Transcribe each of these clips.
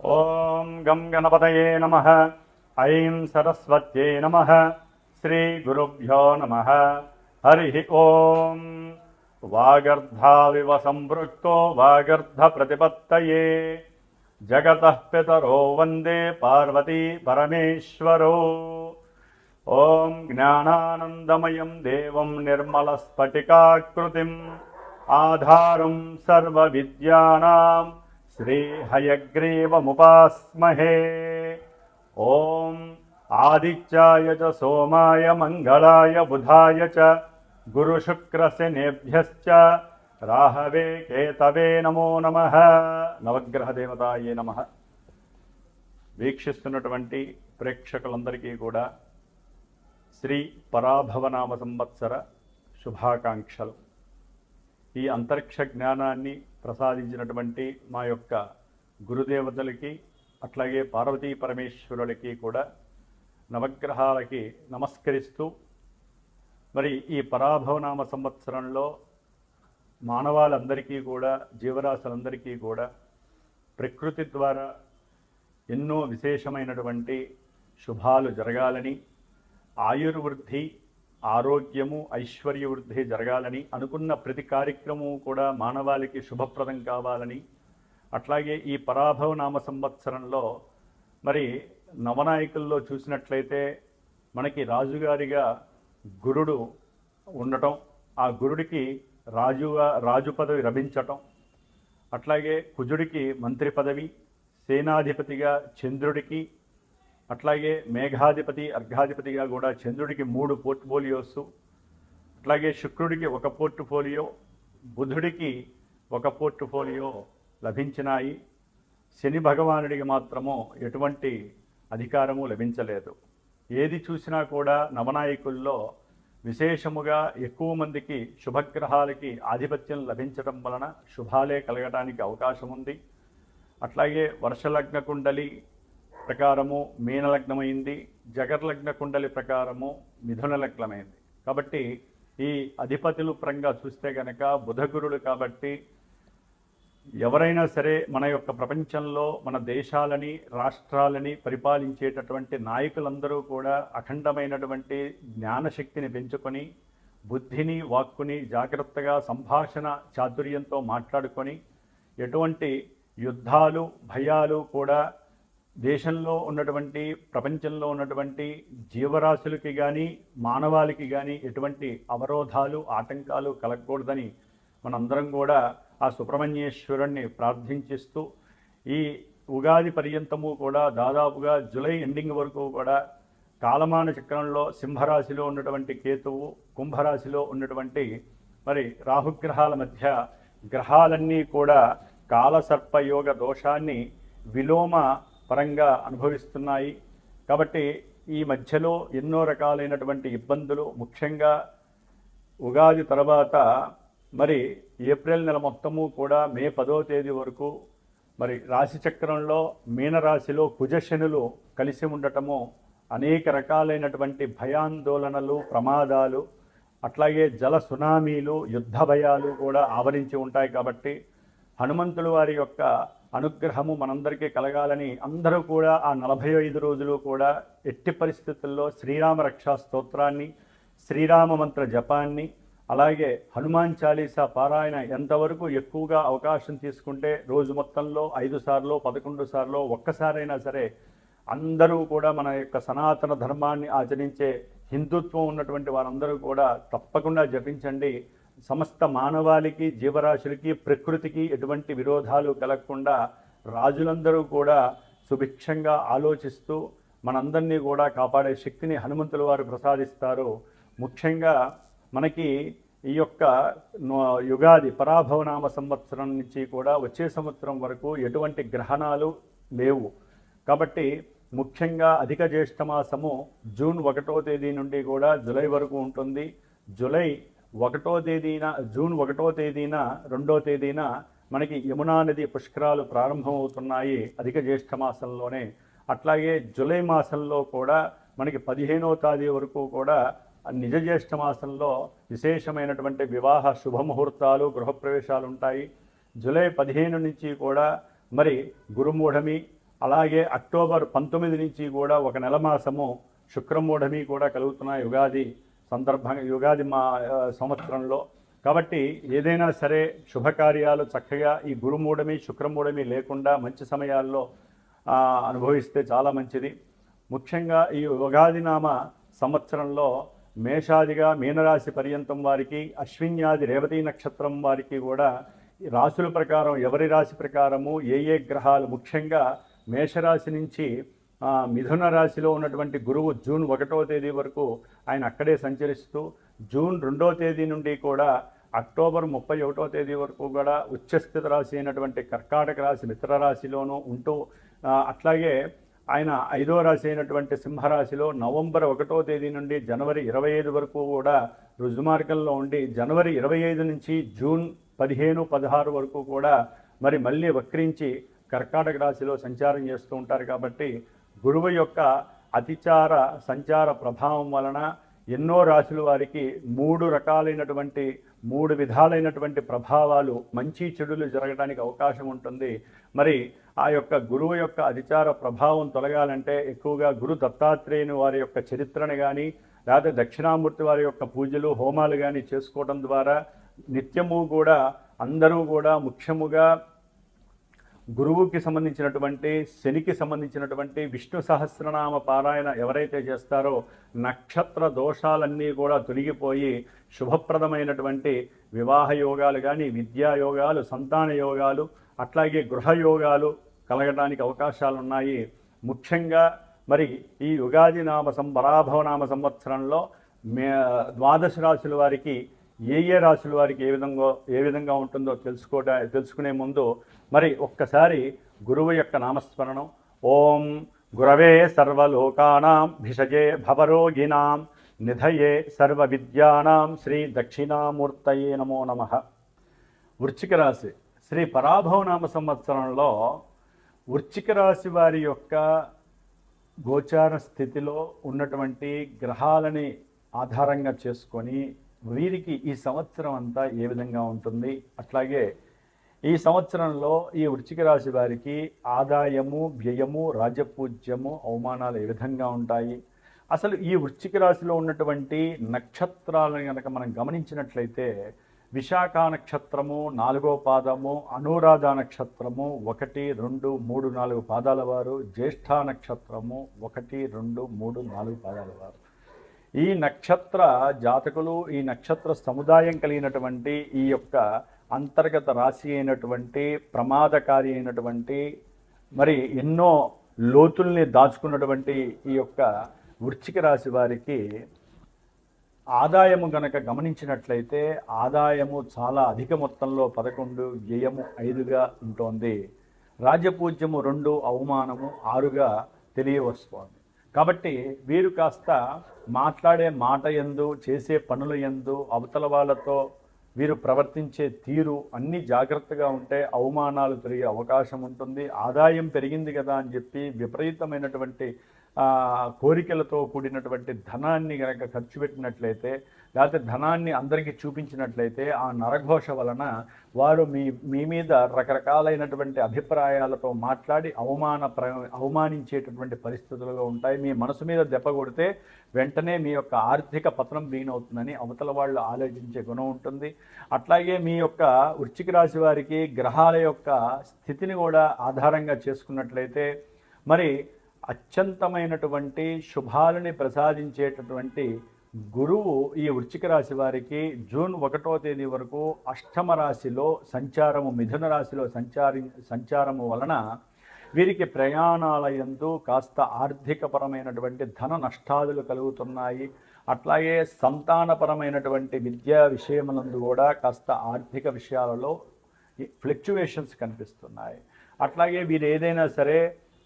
ఓం గం గణపతయే నమః. ఐం సరస్వత్యై నమః. శ్రీ గురుభ్యో నమః. హరి ఓం. వాగర్ధావివ సంపృక్తో వాగర్ధ ప్రతిపత్తయే జగతః పితరో వందే పార్వతీ పరమేశ్వరో. ఓం జ్ఞానానందమయం దేవం నిర్మలస్ఫటికాకృతిం ఆధారం సర్వవిద్యానాం శ్రీహయగ్రీవముపాస్మహే. ఓం ఆదిత్యాయ చ సోమాయ మంగళాయ బుధాయ చ గురుశుక్రశనేభ్యశ్చ రాహవే కేతవే నమో నమః. నవగ్రహ దేవతాయే నమః. వీక్షిస్తున్నటువంటి ప్రేక్షకులందరికీ కూడా శ్రీ పరాభవనామ సంవత్సర శుభాకాంక్షలు. ఈ అంతరిక్ష జ్ఞానాన్ని ప్రసాదించినటువంటి మా యొక్క గురుదేవతలకి అట్లాగే పార్వతీ పరమేశ్వరులకి కూడా నవగ్రహాలకి నమస్కరిస్తూ, మరి ఈ పరాభవనామ సంవత్సరంలో మానవాళందరికీ కూడా, జీవరాశులందరికీ కూడా ప్రకృతి ద్వారా ఎన్నో విశేషమైనటువంటి శుభాలు జరగాలని, ఆయుర్వృద్ధి, ఆరోగ్యము, ఐశ్వర్యవృద్ధి జరగాలని, అనుకున్న ప్రతి కార్యక్రమం కూడా మానవాళికి శుభప్రదం కావాలని, అట్లాగే ఈ పరాభవనామ సంవత్సరంలో మరి నవనాయకుల్లో చూసినట్లయితే మనకి రాజుగారిగా గురుడు ఉండటం, ఆ గురుడికి రాజు పదవి లభించటం, అట్లాగే కుజుడికి మంత్రి పదవి, సేనాధిపతిగా చంద్రుడికి, అట్లాగే మేఘాధిపతి అర్ఘాధిపతిగా కూడా చంద్రుడికి 3 పోర్ట్ఫోలియోస్, అట్లాగే శుక్రుడికి 1 పోర్ట్ఫోలియో, బుధుడికి 1 పోర్ట్ఫోలియో లభించినాయి. శని భగవానుడికి మాత్రము ఎటువంటి అధికారము లభించలేదు. ఏది చూసినా కూడా నవనాయకుల్లో విశేషముగా ఎక్కువ మందికి శుభగ్రహాలకి ఆధిపత్యం లభించడం వలన శుభాలే కలగడానికి అవకాశం ఉంది. అట్లాగే వర్షలగ్న కుండలి ప్రకారము మీనలగ్నమైంది, జగర్లగ్న కుండలి ప్రకారము మిథున లగ్నమైంది. కాబట్టి ఈ అధిపతులు పరంగా చూస్తే కనుక బుధగురుడు కాబట్టి ఎవరైనా సరే మన యొక్క ప్రపంచంలో మన దేశాలని, రాష్ట్రాలని పరిపాలించేటటువంటి నాయకులందరూ కూడా అఖండమైనటువంటి జ్ఞానశక్తిని పెంచుకొని, బుద్ధిని, వాక్కుని జాగ్రత్తగా సంభాషణ చాతుర్యంతో మాట్లాడుకొని, ఎటువంటి యుద్ధాలు, భయాలు కూడా దేశంలో ఉన్నటువంటి, ప్రపంచంలో ఉన్నటువంటి జీవరాశులకి కానీ మానవాళికి కానీ ఎటువంటి అవరోధాలు, ఆటంకాలు కలగకూడదని మనందరం కూడా ఆ సుబ్రహ్మణ్యేశ్వరుణ్ణి ప్రార్థించిస్తూ, ఈ ఉగాది పర్యంతము కూడా దాదాపుగా జూలై ఎండింగ్ వరకు కూడా కాలమాన చక్రంలో సింహరాశిలో ఉన్నటువంటి కేతువు, కుంభరాశిలో ఉన్నటువంటి మరి రాహుగ్రహాల మధ్య గ్రహాలన్నీ కూడా కాలసర్పయోగ దోషాన్ని విలోమ పరంగా అనుభవిస్తున్నాయి. కాబట్టి ఈ మధ్యలో ఎన్నో రకాలైనటువంటి ఇబ్బందులు, ముఖ్యంగా ఉగాది తర్వాత మరి ఏప్రిల్ నెల మొత్తము కూడా మే 10వ తేదీ వరకు మరి రాశిచక్రంలో మీనరాశిలో కుజశనులు కలిసి ఉండటము అనేక రకాలైనటువంటి భయాందోళనలు, ప్రమాదాలు, అట్లాగే జల సునామీలు, యుద్ధ భయాలు కూడా ఆవరించి ఉంటాయి. కాబట్టి హనుమంతుడు వారి యొక్క అనుగ్రహము మనందరికీ కలగాలని అందరూ కూడా ఆ 45 రోజులు కూడా ఎట్టి పరిస్థితుల్లో శ్రీరామ రక్షా స్తోత్రాన్ని, శ్రీరామ మంత్ర జపాన్ని, అలాగే హనుమాన్ చాలీసా పారాయణ ఎంతవరకు ఎక్కువగా అవకాశం తీసుకుంటే రోజు మొత్తంలో 5 సార్లు, 11 సార్లు, ఒక్కసారైనా సరే అందరూ కూడా మన యొక్క సనాతన ధర్మాన్ని ఆచరించే హిందుత్వం ఉన్నటువంటి వారందరూ కూడా తప్పకుండా జపించండి. సమస్త మానవాళికి, జీవరాశులకి, ప్రకృతికి ఎటువంటి విరోధాలు కలగకుండా రాజులందరూ కూడా సుభిక్షంగా ఆలోచిస్తూ మనందరినీ కూడా కాపాడే శక్తిని హనుమంతుల వారు ప్రసాదిస్తారు. ముఖ్యంగా మనకి ఈ యొక్క యుగాది పరాభవనామ సంవత్సరం నుంచి కూడా వచ్చే సంవత్సరం వరకు ఎటువంటి గ్రహణాలు లేవు. కాబట్టి ముఖ్యంగా అధిక జ్యేష్ఠ మాసము జూన్ 1వ తేదీ నుండి కూడా జూలై వరకు ఉంటుంది. జూన్ 1వ తేదీన 2వ తేదీన మనకి యమునా నది పుష్కరాలు ప్రారంభమవుతున్నాయి అధిక జ్యేష్ఠ మాసంలోనే. అట్లాగే జూలై మాసంలో కూడా మనకి 15వ తేదీ వరకు కూడా నిజ జ్యేష్ఠ మాసంలో విశేషమైనటువంటి వివాహ శుభముహూర్తాలు, గృహప్రవేశాలు ఉంటాయి. జూలై 15 నుంచి కూడా మరి గురుమూఢమి, అలాగే అక్టోబర్ 19 నుంచి కూడా ఒక నెల మాసము శుక్రమూఢమి కూడా కలుగుతున్నాయి యుగాది సందర్భంగా, యుగాది సంవత్సరంలో. కాబట్టి ఏదైనా సరే శుభకార్యాలు చక్కగా ఈ గురుమూఢమి శుక్రమూఢమి లేకుండా మంచి సమయాల్లో అనుభవిస్తే చాలా మంచిది. ముఖ్యంగా ఈ ఉగాది నామ సంవత్సరంలో మేషాదిగా మీనరాశి పర్యంతం వారికి, అశ్విన్యాది రేవతి నక్షత్రం వారికి కూడా రాశుల ప్రకారం ఎవరి రాశి ప్రకారము ఏ గ్రహాలు, ముఖ్యంగా మేషరాశి నుంచి మిథున రాశిలో ఉన్నటువంటి గురువు జూన్ 1వ తేదీ వరకు ఆయన అక్కడే సంచరిస్తూ, జూన్ 2వ తేదీ నుండి కూడా అక్టోబర్ 31వ తేదీ వరకు కూడా ఉచ్చస్థిత రాశి అయినటువంటి కర్కాటక రాశి మిత్ర రాశిలోనూ ఉంటూ, అట్లాగే ఆయన 5వ రాశి అయినటువంటి సింహరాశిలో నవంబర్ 1వ తేదీ నుండి జనవరి 25 వరకు కూడా రుజుమార్గంలో ఉండి, జనవరి 25 నుంచి జూన్ 15, 16 వరకు కూడా మరి మళ్ళీ వక్రించి కర్కాటక రాశిలో సంచారం చేస్తూ ఉంటారు. కాబట్టి గురువు యొక్క అతిచార సంచార ప్రభావం వలన ఎన్నో రాశుల వారికి 3 విధాలైనటువంటి ప్రభావాలు, మంచి చెడులు జరగడానికి అవకాశం ఉంటుంది. మరి ఆ యొక్క గురువు యొక్క అతిచార ప్రభావం తొలగాలంటే ఎక్కువగా గురు దత్తాత్రేయుని వారి యొక్క చరిత్రను కానీ, లేకపోతే దక్షిణామూర్తి వారి యొక్క పూజలు హోమాలు కానీ చేసుకోవడం ద్వారా నిత్యము కూడా అందరూ కూడా ముఖ్యముగా గురువుకి సంబంధించినటువంటి, శనికి సంబంధించినటువంటి విష్ణు సహస్రనామ పారాయణ ఎవరైతే చేస్తారో నక్షత్ర దోషాలన్నీ కూడా తొలగిపోయి శుభప్రదమైనటువంటి వివాహ యోగాలు కానీ, విద్యా యోగాలు, సంతాన యోగాలు, అట్లాగే గృహయోగాలు కలగడానికి అవకాశాలు ఉన్నాయి. ముఖ్యంగా మరి ఈ యుగాది పరాభవనామ సంవత్సరంలో ద్వాదశ రాశుల వారికి ఏ రాశుల వారికి ఏ విధంగా ఉంటుందో తెలుసుకునే ముందు మరి ఒక్కసారి గురువు యొక్క నామస్మరణం. ఓం గురవే సర్వలోకానాం భిషజే భవరోగిణాం నిధయే సర్వ విద్యానాం శ్రీ దక్షిణామూర్తయే నమో నమః. వృశ్చిక రాశి శ్రీ పరాభవనామ సంవత్సరంలో వృశ్చిక రాశి వారి యొక్క గోచార స్థితిలో ఉన్నటువంటి గ్రహాలని ఆధారంగా చేసుకొని వీరికి ఈ సంవత్సరం అంతా ఏ విధంగా ఉంటుంది, అట్లాగే ఈ సంవత్సరంలో ఈ వృశ్చిక రాశి వారికి ఆదాయము, వ్యయము, రాజపూజ్యము, అవమానాలు ఏ విధంగా ఉంటాయి, అసలు ఈ వృశ్చిక రాశిలో ఉన్నటువంటి నక్షత్రాలను కనుక మనం గమనించినట్లయితే విశాఖ నక్షత్రము 4వ పాదము, అనురాధ నక్షత్రము 1, 2, 3, 4 పాదాల వారు, జ్యేష్ఠ నక్షత్రము 1, 2, 3, 4 పాదాల వారు. ఈ నక్షత్ర జాతకులు, ఈ నక్షత్ర సముదాయం కలిగినటువంటి ఈ యొక్క అంతర్గత రాశి అయినటువంటి ప్రమాదకారి అయినటువంటి మరి ఎన్నో లోతుల్ని దాచుకున్నటువంటి ఈ యొక్క వృశ్చిక రాశి వారికి ఆదాయము గనక గమనించినట్లయితే ఆదాయము చాలా అధిక మొత్తంలో 11, వ్యయము 5గా ఉంటుంది. రాజపూజ్యము 2, అవమానము 6గా తెలియవస్తోంది. కాబట్టి వీరు కాస్త మాట్లాడే మాట యందు, చేసే పనుల యందు, అవతల వాళ్ళతో వీరు ప్రవర్తించే తీరు అన్నీ జాగ్రత్తగా ఉంటే అవమానాలు పెరిగే అవకాశం ఉంటుంది. ఆదాయం పెరిగింది కదా అని చెప్పి విపరీతమైనటువంటి కోరికలతో కూడినటువంటి ధనాన్ని కనుక ఖర్చు పెట్టినట్లయితే, లేకపోతే ధనాన్ని అందరికీ చూపించినట్లయితే ఆ నరఘోష వలన వారు మీ మీద రకరకాలైనటువంటి అభిప్రాయాలతో మాట్లాడి అవమానించేటటువంటి పరిస్థితులుగా ఉంటాయి. మీ మనసు మీద దెబ్బ కొడితే వెంటనే మీ యొక్క ఆర్థిక పతనం అవుతుందని అవతల వాళ్ళు ఆలోచించే గుణం ఉంటుంది. అట్లాగే మీ యొక్క వృశ్చిక రాశి వారికి గ్రహాల యొక్క స్థితిని కూడా ఆధారంగా చేసుకున్నట్లయితే మరి అత్యంతమైనటువంటి శుభాలని ప్రసాదించేటటువంటి గురువు ఈ వృశ్చిక రాశి వారికి జూన్ 1వ తేదీ వరకు అష్టమ రాశిలో సంచారము, మిథున రాశిలో సంచారము వలన వీరికి ప్రయాణాల యందు కాస్త ఆర్థికపరమైనటువంటి ధన నష్టాదులు కలుగుతున్నాయి. అట్లాగే సంతానపరమైనటువంటి విద్యా విషయములందు కూడా కాస్త ఆర్థిక విషయాలలో ఫ్లక్చువేషన్స్ కనిపిస్తున్నాయి. అట్లాగే వీరు ఏదైనా సరే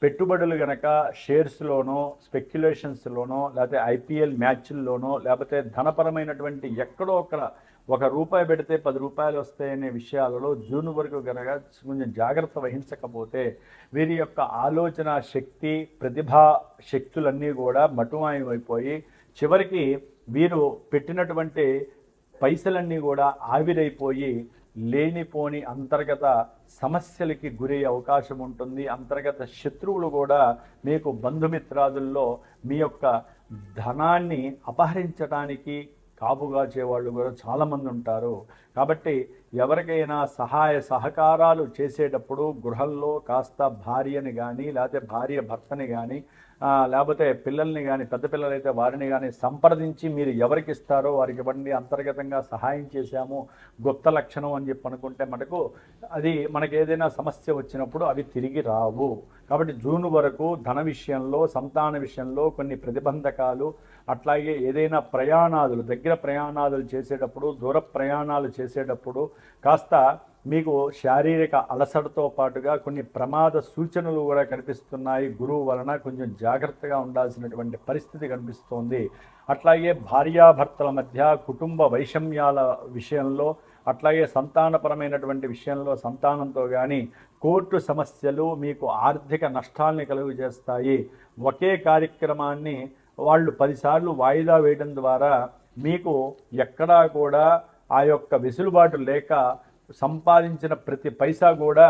పెట్టుబడులు గనక షేర్స్లోనో, స్పెక్యులేషన్స్లోనో, లేకపోతే ఐపీఎల్ మ్యాచ్ల్లోనో, లేకపోతే ధనపరమైనటువంటి ఎక్కడో ఒక రూపాయి పెడితే 10 రూపాయలు వస్తాయనే విషయాలలో జూన్ వరకు కనుక కొంచెం జాగ్రత్త వహించకపోతే వీరి యొక్క ఆలోచన శక్తి, ప్రతిభా శక్తులన్నీ కూడా మటుమాయమైపోయి చివరికి వీరు పెట్టినటువంటి పైసలన్నీ కూడా ఆవిరైపోయి లేనిపోని అంతర్గత సమస్యలకి గురయ్యే అవకాశం ఉంటుంది. అంతర్గత శత్రువులు కూడా మీకు బంధుమిత్రాదుల్లో మీ యొక్క ధనాన్ని అపహరించడానికి కాపుగాచేవాళ్ళు కూడా చాలామంది ఉంటారు. కాబట్టి ఎవరికైనా సహాయ సహకారాలు చేసేటప్పుడు గృహంలో కాస్త భార్యని కానీ లేకపోతే భార్య భర్తని కానీ లేకపోతే పిల్లల్ని కానీ పెద్ద పిల్లలైతే వారిని కానీ సంప్రదించి మీరు ఎవరికి ఇస్తారో వారికి ఇవ్వండి. అంతర్గతంగా సహాయం చేశాము గుప్త లక్షణం అని చెప్పి అనుకుంటే మనకు అది మనకు ఏదైనా సమస్య వచ్చినప్పుడు అవి తిరిగి రావు. కాబట్టి జూన్ వరకు ధన విషయంలో సంతాన విషయంలో కొన్ని ప్రతిబంధకాలు, అట్లాగే ఏదైనా ప్రయాణాలు దగ్గర ప్రయాణాలు చేసేటప్పుడు దూర ప్రయాణాలు చేసేటప్పుడు కాస్త మీకు శారీరక అలసటతో పాటుగా కొన్ని ప్రమాద సూచనలు కూడా కనిపిస్తున్నాయి. గురువు వలన కొంచెం జాగ్రత్తగా ఉండాల్సినటువంటి పరిస్థితి కనిపిస్తోంది. అట్లాగే భార్యాభర్తల మధ్య కుటుంబ వైషమ్యాల విషయంలో, అట్లాగే సంతానపరమైనటువంటి విషయంలో సంతానంతో కానీ కోర్టు సమస్యలు మీకు ఆర్థిక నష్టాలని కలుగు చేస్తాయి. ఒకే కార్యక్రమాన్ని వాళ్ళు 10 సార్లు వాయిదా వేయడం ద్వారా మీకు ఎక్కడా కూడా ఆ యొక్క వెసులుబాటు లేక సంపాదించిన ప్రతి పైసా కూడా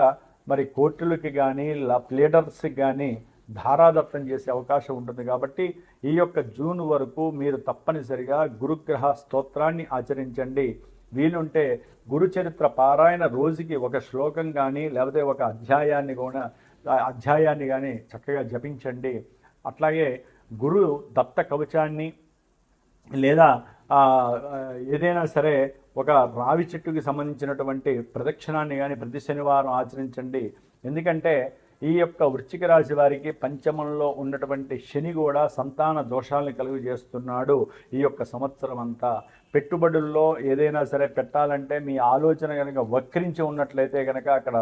మరి కోర్టులకి కానీ ప్లేడర్స్కి కానీ ధారాదత్తం చేసే అవకాశం ఉంటుంది. కాబట్టి ఈ యొక్క జూన్ వరకు మీరు తప్పనిసరిగా గురుగ్రహ స్తోత్రాన్ని ఆచరించండి. వీలుంటే గురుచరిత్ర పారాయణ రోజుకి ఒక శ్లోకం కానీ లేకపోతే ఒక అధ్యాయాన్ని కానీ చక్కగా జపించండి. అట్లాగే గురు దత్త కవచాన్ని లేదా ఏదైనా సరే ఒక రావి చెట్టుకి సంబంధించినటువంటి ప్రదక్షిణాన్ని కానీ ప్రతి శనివారం ఆచరించండి. ఎందుకంటే ఈ యొక్క వృశ్చిక రాశి వారికి పంచమంలో ఉన్నటువంటి శని కూడా సంతాన దోషాలను కలుగు చేస్తున్నాడు. ఈ యొక్క సంవత్సరం అంతా పెట్టుబడుల్లో ఏదైనా సరే పెట్టాలంటే మీ ఆలోచన కనుక వక్రించి ఉన్నట్లయితే కనుక అక్కడ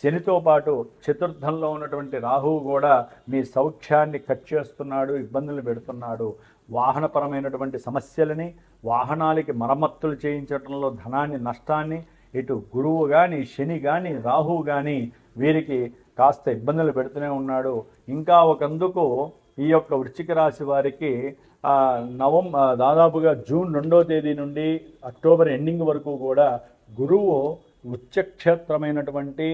శనితో పాటు చతుర్థంలో ఉన్నటువంటి రాహువు కూడా మీ సౌఖ్యాన్ని కట్ చేస్తున్నాడు, ఇబ్బందులు పెడుతున్నాడు. వాహనపరమైనటువంటి సమస్యలని, వాహనాలకి మరమ్మతులు చేయించడంలో ధనాన్ని నష్టాన్ని ఇటు గురువు కానీ శని కానీ రాహువు కానీ వీరికి కాస్త ఇబ్బందులు పెడుతూనే ఉన్నాడు. ఇంకా ఒకందుకు ఈ యొక్క వృశ్చిక రాశి వారికి దాదాపుగా జూన్ 2వ తేదీ నుండి అక్టోబర్ ఎండింగ్ వరకు కూడా గురువు ఉచ్చక్షేత్రమైనటువంటి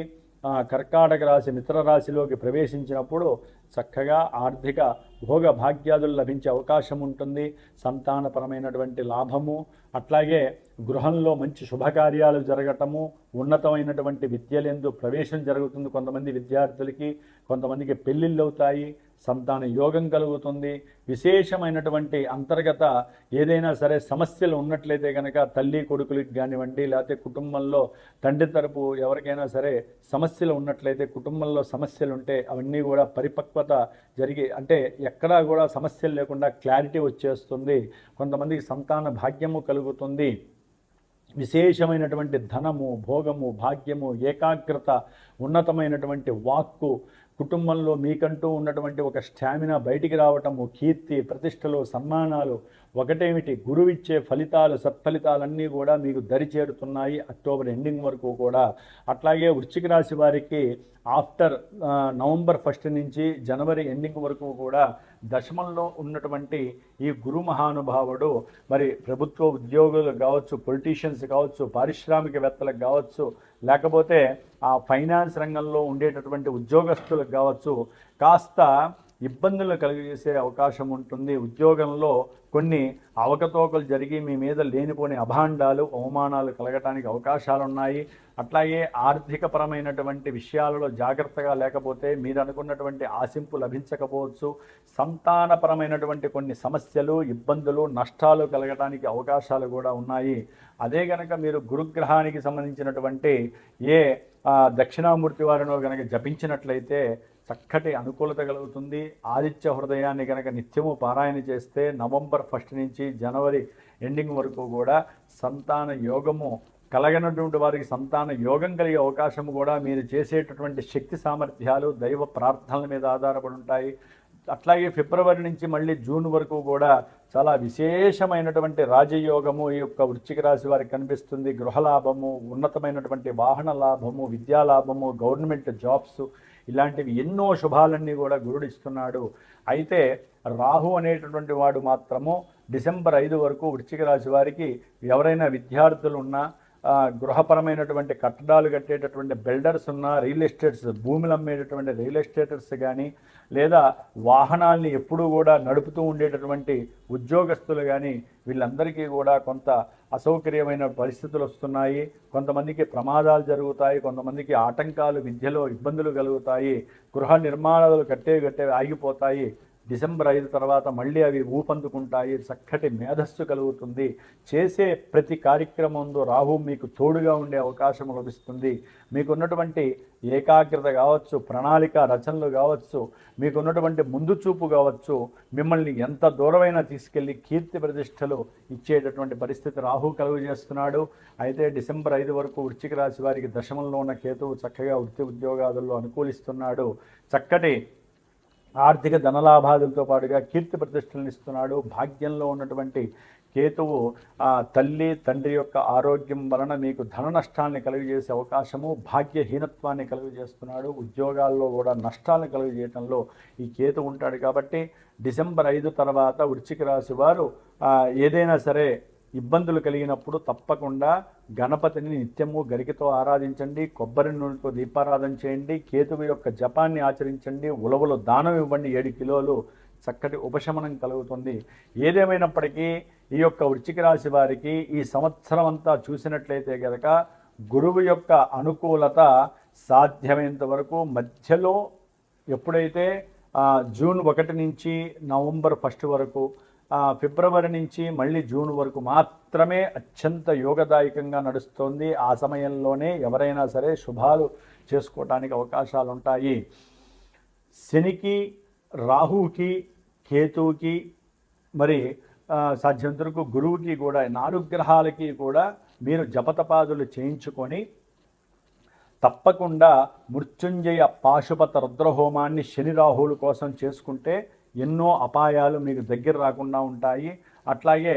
కర్కాటక రాశి మిత్ర రాశిలోకి ప్రవేశించినప్పుడు చక్కగా ఆర్థిక భోగ భాగ్యాదులు లభించే అవకాశం ఉంటుంది. సంతానపరమైనటువంటి లాభము, అట్లాగే గృహంలో మంచి శుభకార్యాలు జరగటము, ఉన్నతమైనటువంటి విద్యలందు ప్రవేశం జరుగుతుంది. కొంతమంది విద్యార్థులకి, కొంతమందికి పెళ్ళిళ్ళు అవుతాయి, సంతాన యోగం కలుగుతుంది. విశేషమైనటువంటి అంతర్గత ఏదైనా సరే సమస్యలు ఉన్నట్లయితే కనుక తల్లి కొడుకులకి కానివ్వండి, లేకపోతే కుటుంబంలో తండ్రి తరపు ఎవరికైనా సరే సమస్యలు ఉన్నట్లయితే, కుటుంబంలో సమస్యలు ఉంటే అవన్నీ కూడా పరిపక్వత జరిగి అంటే ఎక్కడా కూడా సమస్యలు లేకుండా క్లారిటీ వచ్చేస్తుంది. కొంతమందికి సంతాన భాగ్యము కలుగుతుంది. విశేషమైనటువంటి ధనము, భోగము, భాగ్యము, ఏకాగ్రత, ఉన్నతమైనటువంటి వాక్కు, కుటుంబంలో మీకంటూ ఉన్నటువంటి ఒక స్టామినా బయటికి రావటము, కీర్తి ప్రతిష్టలు సన్మానాలు, ఒకటేమిటి గురువిచ్చే ఫలితాలు సత్ఫలితాలన్నీ కూడా మీకు దరిచేరుతున్నాయి అక్టోబర్ ఎండింగ్ వరకు కూడా. అట్లాగే వృశ్చిక రాశి వారికి ఆఫ్టర్ నవంబర్ 1 నుంచి జనవరి ఎండింగ్ వరకు కూడా దశమంలో ఉన్నటువంటి ఈ గురు మహానుభావుడు మరి ప్రభుత్వ ఉద్యోగులు కావచ్చు, పొలిటీషియన్స్ కావచ్చు, పారిశ్రామికవేత్తలకు కావచ్చు, లేకపోతే ఆ ఫైనాన్స్ రంగంలో ఉండేటటువంటి ఉద్యోగస్తులకు కావచ్చు కాస్త ఇబ్బందులు కలిగజేసే అవకాశం ఉంటుంది. ఉద్యోగంలో కొన్ని అవకతవకలు జరిగి మీ మీద లేనిపోని అభాండాలు, అవమానాలు కలగటానికి అవకాశాలు ఉన్నాయి. అట్లాగే ఆర్థికపరమైనటువంటి విషయాలలో జాగ్రత్తగా లేకపోతే మీరు అనుకున్నటువంటి ఆశింపు లభించకపోవచ్చు. సంతానపరమైనటువంటి కొన్ని సమస్యలు, ఇబ్బందులు, నష్టాలు కలగటానికి అవకాశాలు కూడా ఉన్నాయి. అదే కనుక మీరు గురుగ్రహానికి సంబంధించినటువంటి ఏ దక్షిణామూర్తి వారినో కనుక జపించినట్లయితే చక్కటి అనుకూలత కలుగుతుంది. ఆదిత్య హృదయాన్ని కనుక నిత్యము పారాయణ చేస్తే నవంబర్ 1 నుంచి జనవరి ఎండింగ్ వరకు కూడా సంతాన యోగము కలగనటువంటి వారికి సంతాన యోగం కలిగే అవకాశం కూడా మీరు చేసేటటువంటి శక్తి సామర్థ్యాలు, దైవ ప్రార్థనల మీద ఆధారపడి ఉంటాయి. అట్లాగే ఫిబ్రవరి నుంచి మళ్ళీ జూన్ వరకు కూడా చాలా విశేషమైనటువంటి రాజయోగము ఈ యొక్క వృశ్చిక రాశి వారికి కనిపిస్తుంది. గృహలాభము, ఉన్నతమైనటువంటి వాహన లాభము, విద్యాలాభము, గవర్నమెంట్ జాబ్స్, ఇలాంటివి ఎన్నో శుభాలన్నీ కూడా గురుడు ఇస్తున్నాడు. అయితే రాహు అనేటటువంటి వాడు మాత్రము డిసెంబర్ 5 వరకు వృశ్చిక రాశి వారికి ఎవరైనా విద్యార్థులు ఉన్నా గృహపరమైనటువంటి కట్టడాలు కట్టేటటువంటి బిల్డర్స్ ఉన్న రియల్ ఎస్టేట్స్, భూములు అమ్మేటటువంటి రియల్ ఎస్టేటర్స్ కానీ, లేదా వాహనాల్ని ఎప్పుడూ కూడా నడుపుతూ ఉండేటటువంటి ఉద్యోగస్తులు కానీ, వీళ్ళందరికీ కూడా కొంత అసౌకర్యమైన పరిస్థితులు వస్తున్నాయి. కొంతమందికి ప్రమాదాలు జరుగుతాయి, కొంతమందికి ఆటంకాలు, విద్యలో ఇబ్బందులు కలుగుతాయి, గృహ నిర్మాణాలు కట్టే ఆగిపోతాయి. డిసెంబర్ 5 తర్వాత మళ్ళీ అవి ఊపందుకుంటాయి. చక్కటి మేధస్సు కలుగుతుంది. చేసే ప్రతి కార్యక్రమంలో రాహు మీకు తోడుగా ఉండే అవకాశం లభిస్తుంది. మీకున్నటువంటి ఏకాగ్రత కావచ్చు, ప్రణాళిక రచనలు కావచ్చు, మీకున్నటువంటి ముందు చూపు కావచ్చు, మిమ్మల్ని ఎంత దూరమైనా తీసుకెళ్ళి కీర్తి ప్రతిష్టలు ఇచ్చేటటువంటి పరిస్థితి రాహు కలుగు చేస్తున్నాడు. అయితే డిసెంబర్ 5 వరకు వృశ్చిక రాశి వారికి దశమంలో ఉన్న కేతువు చక్కగా వృత్తి ఉద్యోగాదుల్లో అనుకూలిస్తున్నాడు. చక్కటి ఆర్థిక ధనలాభాదులతో పాటుగా కీర్తి ప్రతిష్టలను ఇస్తున్నాడు. భాగ్యంలో ఉన్నటువంటి కేతువు తల్లి తండ్రి యొక్క ఆరోగ్యం వలన మీకు ధన నష్టాన్ని కలుగజేసే అవకాశము, భాగ్యహీనత్వాన్ని కలుగజేస్తున్నాడు. ఉద్యోగాల్లో కూడా నష్టాలను కలుగజేయడంలో ఈ కేతు ఉంటాడు. కాబట్టి డిసెంబర్ 5 తర్వాత వృశ్చిక రాశి వారు ఏదైనా సరే ఇబ్బందులు కలిగినప్పుడు తప్పకుండా గణపతిని నిత్యము గరికతో ఆరాధించండి, కొబ్బరి నూనెతో దీపారాధన చేయండి, కేతువు యొక్క జపాన్ని ఆచరించండి, ఉలవలు దానం ఇవ్వండి. 7 కిలోలు చక్కటి ఉపశమనం కలుగుతుంది. ఏదేమైనప్పటికీ ఈ యొక్క వృశ్చిక రాశి వారికి ఈ సంవత్సరం అంతా చూసినట్లయితే కనుక గురువు యొక్క అనుకూలత సాధ్యమైనంత వరకు మధ్యలో ఎప్పుడైతే జూన్ 1 నుంచి నవంబర్ 1 వరకు, ఫిబ్రవరి నుంచి మళ్ళీ జూన్ వరకు మాత్రమే అత్యంత యోగదాయకంగా నడుస్తోంది. ఆ సమయంలోనే ఎవరైనా సరే శుభాలు చేసుకోవడానికి అవకాశాలు ఉంటాయి. శనికి, రాహుకి, కేతువుకి, మరి సాధ్యంత వరకు గురువుకి కూడా 4 గ్రహాలకి కూడా మీరు జపతపాదులు చేయించుకొని తప్పకుండా మృత్యుంజయ పాశుపత రుద్రహోమాన్ని శని రాహువుల కోసం చేసుకుంటే ఎన్నో అపాయాలు మీకు దగ్గర రాకుండా ఉంటాయి. అట్లాగే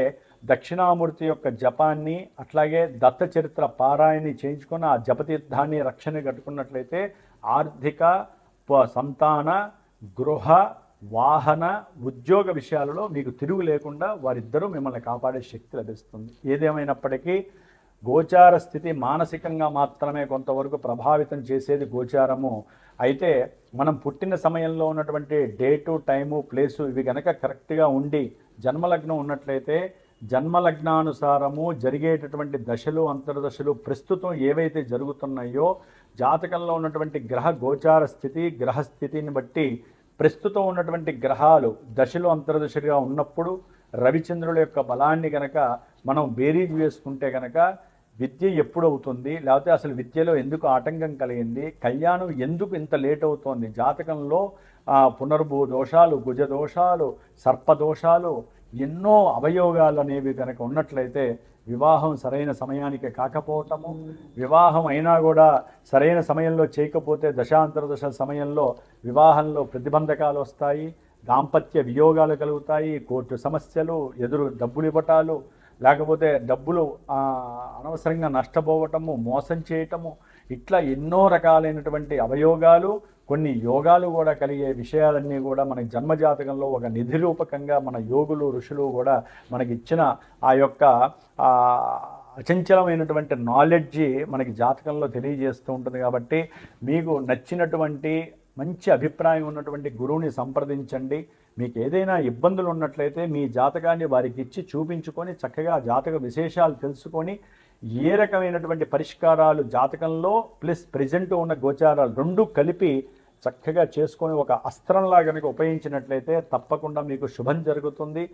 దక్షిణామూర్తి యొక్క జపాన్ని, అట్లాగే దత్త చరిత్ర పారాయణని చేయించుకొని ఆ జపతీర్థాన్ని రక్షణ కట్టుకున్నట్లయితే ఆర్థిక, సంతాన, గృహ, వాహన, ఉద్యోగ విషయాలలో మీకు తిరుగు లేకుండా వారిద్దరూ మిమ్మల్ని కాపాడే శక్తి లభిస్తుంది. ఏదేమైనప్పటికీ గోచార స్థితి మానసికంగా మాత్రమే కొంతవరకు ప్రభావితం చేసేది గోచారము. అయితే మనం పుట్టిన సమయంలో ఉన్నటువంటి డేటు, టైము, ప్లేసు ఇవి కనుక కరెక్ట్గా ఉండి జన్మలగ్నం ఉన్నట్లయితే జన్మలగ్నానుసారము జరిగేటటువంటి దశలు, అంతర్దశలు ప్రస్తుతం ఏవైతే జరుగుతున్నాయో జాతకంలో ఉన్నటువంటి గ్రహ గోచార స్థితి, గ్రహస్థితిని బట్టి ప్రస్తుతం ఉన్నటువంటి గ్రహాలు దశలు అంతర్దశలుగా ఉన్నప్పుడు రవిచంద్రుల యొక్క బలాన్ని కనుక మనం బేరీజ్ వేసుకుంటే కనుక విద్య ఎప్పుడు అవుతుంది, లేకపోతే అసలు విద్యలో ఎందుకు ఆటంకం కలిగింది, కళ్యాణం ఎందుకు ఇంత లేట్ అవుతోంది, జాతకంలో పునర్భూ దోషాలు, కుజ దోషాలు, సర్పదోషాలు, ఎన్నో అవయోగాలు అనేవి కనుక ఉన్నట్లయితే వివాహం సరైన సమయానికి కాకపోవటము, వివాహం అయినా కూడా సరైన సమయంలో చేయకపోతే దశాంతరదశ సమయంలో వివాహంలో ప్రతిబంధకాలు వస్తాయి, దాంపత్య వియోగాలు కలుగుతాయి, కోర్టు సమస్యలు, ఎదురు డబ్బులు ఇవ్వటాలు, లేకపోతే డబ్బులు అనవసరంగా నష్టపోవటము, మోసం చేయటము, ఇట్లా ఎన్నో రకాలైనటువంటి అవయోగాలు, కొన్ని యోగాలు కూడా కలిగే విషయాలన్నీ కూడా మనకి జన్మజాతకంలో ఒక నిధి రూపకంగా మన యోగులు, ఋషులు కూడా మనకి ఇచ్చిన ఆ యొక్క అచంచలమైనటువంటి నాలెడ్జి మనకి జాతకంలో తెలియజేస్తూ ఉంటుంది. కాబట్టి మీకు నచ్చినటువంటి మంచి అభిప్రాయం ఉన్నటువంటి గురువుని సంప్రదించండి. మీకు ఏదైనా ఇబ్బందులు ఉన్నట్లయితే మీ జాతకాన్ని వారికి ఇచ్చి చూపించుకొని చక్కగా జాతక విశేషాలు తెలుసుకొని ఏ రకమైనటువంటి పరిష్కారాలు జాతకంలో ప్లస్ ప్రజెంట్ ఉన్న గోచారాలు రెండు కలిపి చక్కగా చేసుకొని ఒక అస్త్రంలా కనుక ఉపయోగించినట్లయితే తప్పకుండా మీకు శుభం జరుగుతుంది.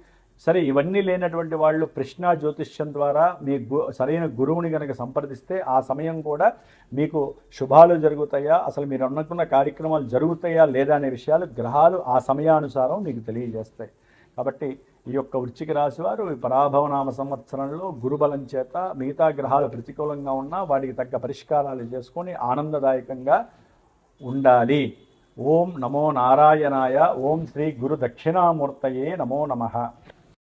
సరే, ఇవన్నీ లేనటువంటి వాళ్ళు ప్రశ్న జ్యోతిష్యం ద్వారా మీ సరైన గురువుని కనుక సంప్రదిస్తే ఆ సమయం కూడా మీకు శుభాలు జరుగుతాయా, అసలు మీరు అనుకున్న కార్యక్రమాలు జరుగుతాయా లేదా అనే విషయాలు గ్రహాలు ఆ సమయానుసారం మీకు తెలియజేస్తాయి. కాబట్టి ఈ యొక్క వృశ్చిక రాశి వారు ఈ పరాభవనామ సంవత్సరంలో గురుబలం చేత మిగతా గ్రహాలు ప్రతికూలంగా ఉన్నా వాటికి తగ్గ పరిష్కారాలు చేసుకొని ఆనందదాయకంగా ఉండాలి. ఓం నమో నారాయణాయ. ఓం శ్రీ గురు దక్షిణామూర్తయే నమో నమః.